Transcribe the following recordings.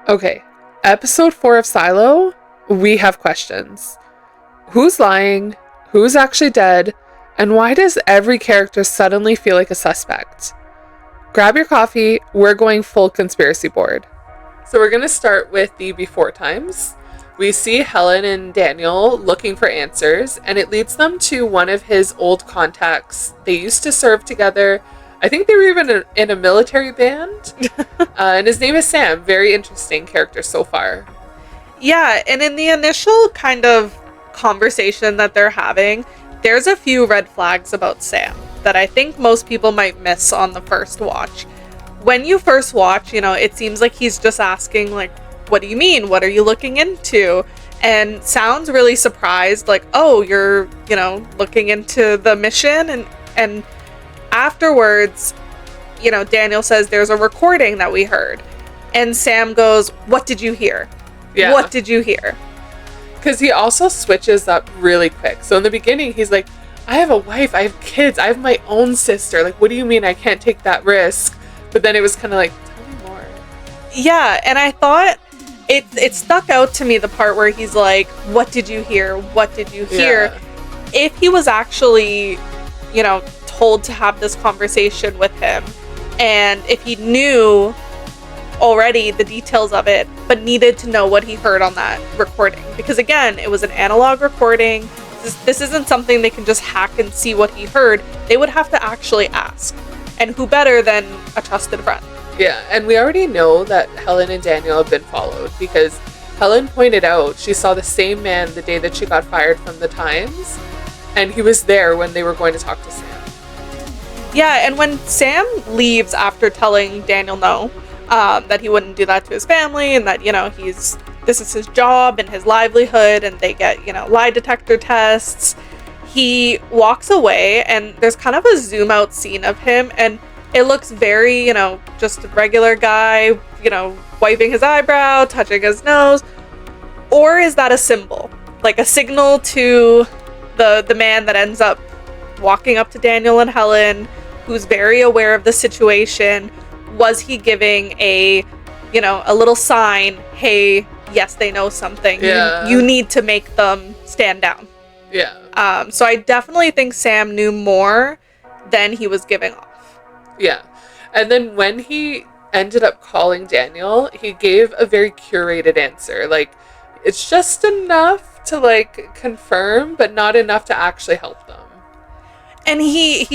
Okay, episode 4 of Silo, we have questions. Who's lying? Who's actually dead? And why does every character suddenly feel like a suspect? Grab your coffee, we're going full conspiracy board. So we're going to start with the before times. We see Helen and Daniel looking for answers, and it leads them to one of his old contacts. They used to serve together. I think they were even in a military band. And his name is Sam. Very interesting character so far. Yeah, and in the initial kind of conversation that they're having, there's a few red flags about Sam that I think most people might miss on the first watch. When you first watch, it seems like he's just asking, like, what do you mean? What are you looking into? And sounds really surprised, like, oh, you're, looking into the mission. And afterwards, Daniel says there's a recording that we heard. And Sam goes, what did you hear? Yeah. What did you hear? Because he also switches up really quick. So in the beginning, he's like, I have a wife, I have kids, I have my own sister. Like, what do you mean I can't take that risk? But then it was kind of like, tell me more. Yeah, and I thought it stuck out to me, the part where he's like, what did you hear? What did you hear? Yeah. If he was actually, told to have this conversation with him, and if he knew already the details of it, but needed to know what he heard on that recording. Because again, it was an analog recording. This isn't something they can just hack and see what he heard. They would have to actually ask. And who better than a trusted friend? Yeah, and we already know that Helen and Daniel have been followed because Helen pointed out she saw the same man the day that she got fired from the Times, and he was there when they were going to talk to Sam. Yeah, and when Sam leaves after telling Daniel no, that he wouldn't do that to his family, and that, this is his job and his livelihood, and they get, lie detector tests, he walks away, and there's kind of a zoom out scene of him, and it looks very, just a regular guy, wiping his eyebrow, touching his nose. Or is that a symbol? Like a signal to the man that ends up walking up to Daniel and Helen, who's very aware of the situation. Was he giving a little sign, hey, yes, they know something. Yeah. You need to make them stand down. Yeah. So I definitely think Sam knew more than he was giving off. Yeah. And then when he ended up calling Daniel, he gave a very curated answer. Like, it's just enough to, like, confirm, but not enough to actually help them. And he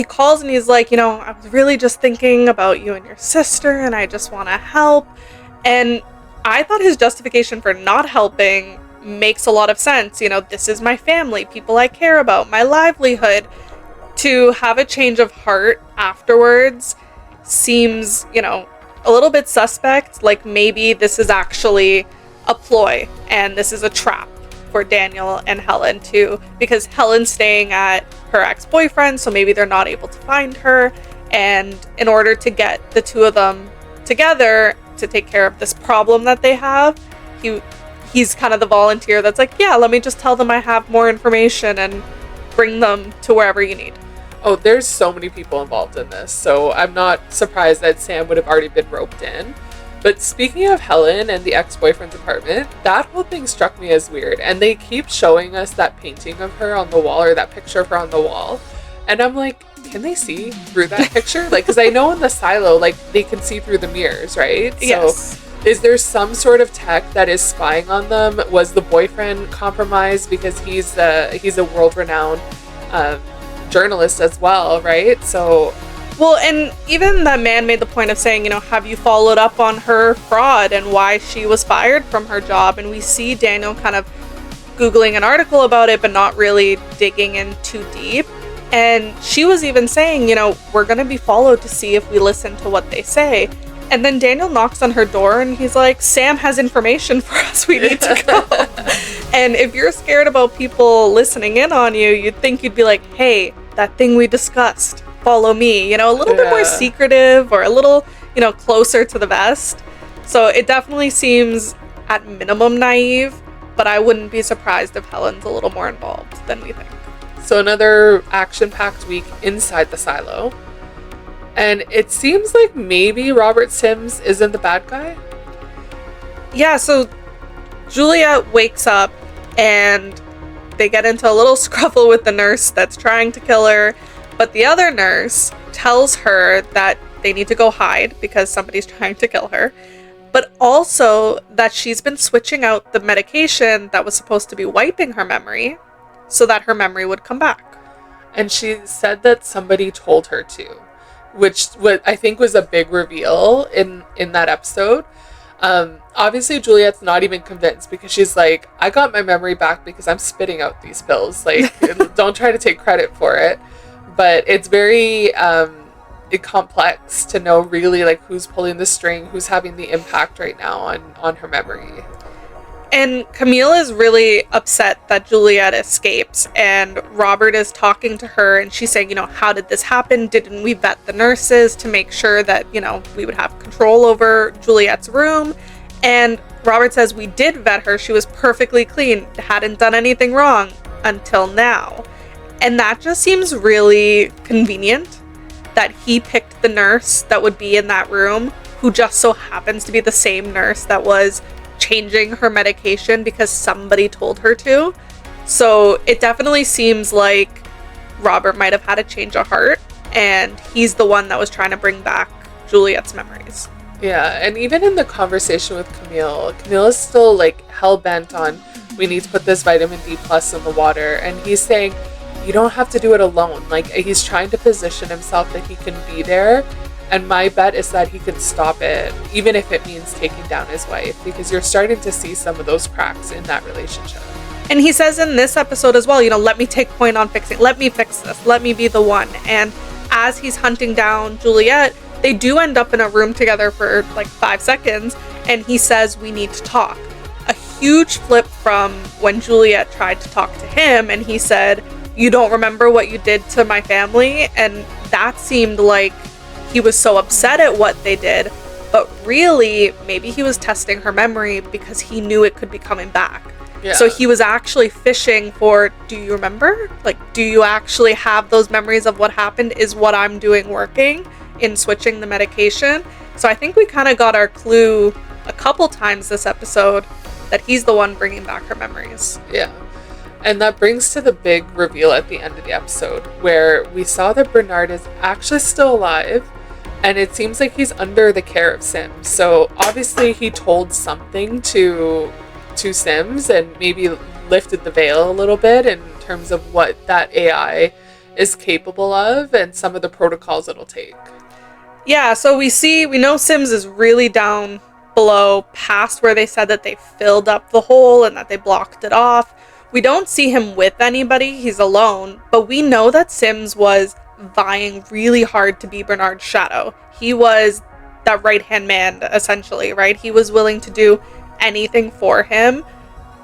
calls and he's like, I was really just thinking about you and your sister, and I just want to help. And I thought his justification for not helping makes a lot of sense. This is my family, people I care about, my livelihood. To have a change of heart afterwards seems, a little bit suspect. Like, maybe this is actually a ploy and this is a trap for Daniel and Helen too, because Helen's staying at her ex-boyfriend, so maybe they're not able to find her, and in order to get the two of them together to take care of this problem that they have, he's kind of the volunteer that's like, yeah, let me just tell them I have more information and bring them to wherever you need. Oh, there's so many people involved in this, so I'm not surprised that Sam would have already been roped in. But speaking of Helen and the ex-boyfriend's apartment, that whole thing struck me as weird. And they keep showing us that painting of her on the wall, or that picture of her on the wall. And I'm like, can they see through that picture? Like, because I know in the silo, like, they can see through the mirrors, right? Yes. So is there some sort of tech that is spying on them? Was the boyfriend compromised because he's a world-renowned journalist as well, right? So... Well, and even that man made the point of saying, have you followed up on her fraud and why she was fired from her job? And we see Daniel kind of Googling an article about it, but not really digging in too deep. And she was even saying, we're going to be followed to see if we listen to what they say. And then Daniel knocks on her door and he's like, Sam has information for us. We need to go. And if you're scared about people listening in on you, you'd think you'd be like, hey, that thing we discussed. Follow me, a little bit more secretive, or a little, closer to the vest. So it definitely seems at minimum naive, but I wouldn't be surprised if Helen's a little more involved than we think. So another action-packed week inside the silo. And it seems like maybe Robert Sims isn't the bad guy. Yeah, so Juliette wakes up and they get into a little scruffle with the nurse that's trying to kill her, but the other nurse tells her that they need to go hide because somebody's trying to kill her, but also that she's been switching out the medication that was supposed to be wiping her memory so that her memory would come back. And she said that somebody told her to, which I think was a big reveal in that episode. Obviously Juliette's not even convinced because she's like, I got my memory back because I'm spitting out these pills. Like, don't try to take credit for it. But it's very complex to know really like who's pulling the string, who's having the impact right now on her memory. And Camille is really upset that Juliette escapes, and Robert is talking to her, and she's saying, how did this happen? Didn't we vet the nurses to make sure that, we would have control over Juliette's room? And Robert says, we did vet her. She was perfectly clean, hadn't done anything wrong until now. And that just seems really convenient that he picked the nurse that would be in that room, who just so happens to be the same nurse that was changing her medication because somebody told her to. So it definitely seems like Robert might have had a change of heart, and he's the one that was trying to bring back Juliette's memories. Yeah, and even in the conversation with Camille is still like hell-bent on, we need to put this vitamin D plus in the water, and he's saying, you don't have to do it alone. Like, he's trying to position himself that he can be there. And my bet is that he can stop it, even if it means taking down his wife, because you're starting to see some of those cracks in that relationship. And he says in this episode as well, let me take point on fixing, let me fix this, let me be the one. And as he's hunting down Juliette, they do end up in a room together for like 5 seconds, and he says, we need to talk. A huge flip from when Juliette tried to talk to him, and he said, you don't remember what you did to my family? And that seemed like he was so upset at what they did, but really, maybe he was testing her memory because he knew it could be coming back. Yeah. So he was actually fishing for, do you remember? Like, do you actually have those memories of what happened? Is what I'm doing working in switching the medication? So I think we kind of got our clue a couple times this episode that he's the one bringing back her memories. Yeah. And that brings to the big reveal at the end of the episode, where we saw that Bernard is actually still alive, and it seems like he's under the care of Sims. So obviously he told something to Sims and maybe lifted the veil a little bit in terms of what that AI is capable of and some of the protocols it'll take. Yeah, so we know Sims is really down below, past where they said that they filled up the hole and that they blocked it off. We don't see him with anybody, he's alone, but we know that Sims was vying really hard to be Bernard's shadow. He was that right-hand man, essentially, right? He was willing to do anything for him.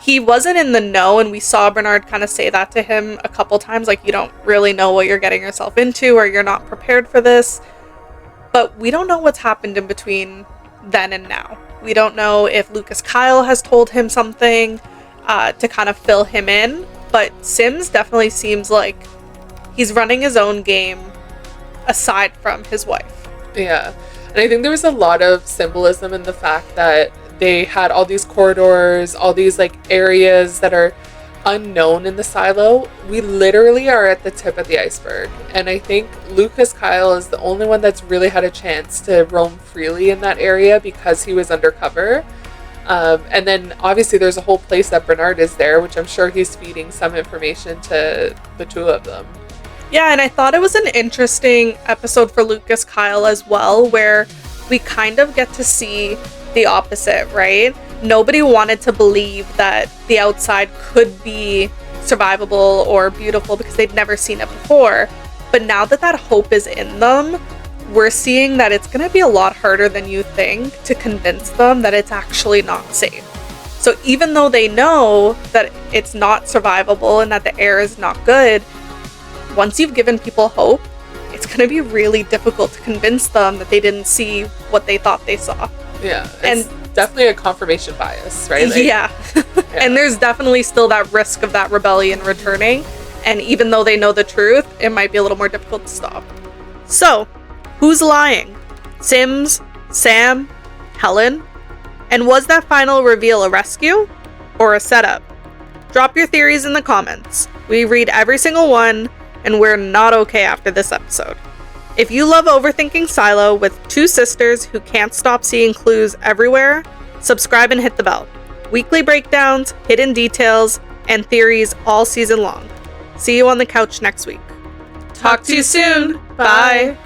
He wasn't in the know, and we saw Bernard kind of say that to him a couple times, like, you don't really know what you're getting yourself into, or you're not prepared for this. But we don't know what's happened in between then and now. We don't know if Lucas Kyle has told him something to kind of fill him in, but Sims definitely seems like he's running his own game aside from his wife. Yeah. And I think there was a lot of symbolism in the fact that they had all these corridors, all these like areas that are unknown in the silo. We literally are at the tip of the iceberg. And I think Lucas Kyle is the only one that's really had a chance to roam freely in that area because he was undercover. And then obviously there's a whole place that Bernard is there, which I'm sure he's feeding some information to the two of them. Yeah, and I thought it was an interesting episode for Lucas Kyle as well, where we kind of get to see the opposite, right? Nobody wanted to believe that the outside could be survivable or beautiful because they'd never seen it before. But now that that hope is in them, we're seeing that it's going to be a lot harder than you think to convince them that it's actually not safe. So even though they know that it's not survivable and that the air is not good, once you've given people hope, it's going to be really difficult to convince them that they didn't see what they thought they saw. Yeah, it's definitely a confirmation bias, right? Like, yeah. And there's definitely still that risk of that rebellion returning. And even though they know the truth, it might be a little more difficult to stop. So, who's lying? Sims, Sam, Helen? And was that final reveal a rescue or a setup? Drop your theories in the comments. We read every single one, and we're not okay after this episode. If you love overthinking Silo with two sisters who can't stop seeing clues everywhere, subscribe and hit the bell. Weekly breakdowns, hidden details, and theories all season long. See you on the couch next week. Talk to you soon. Bye.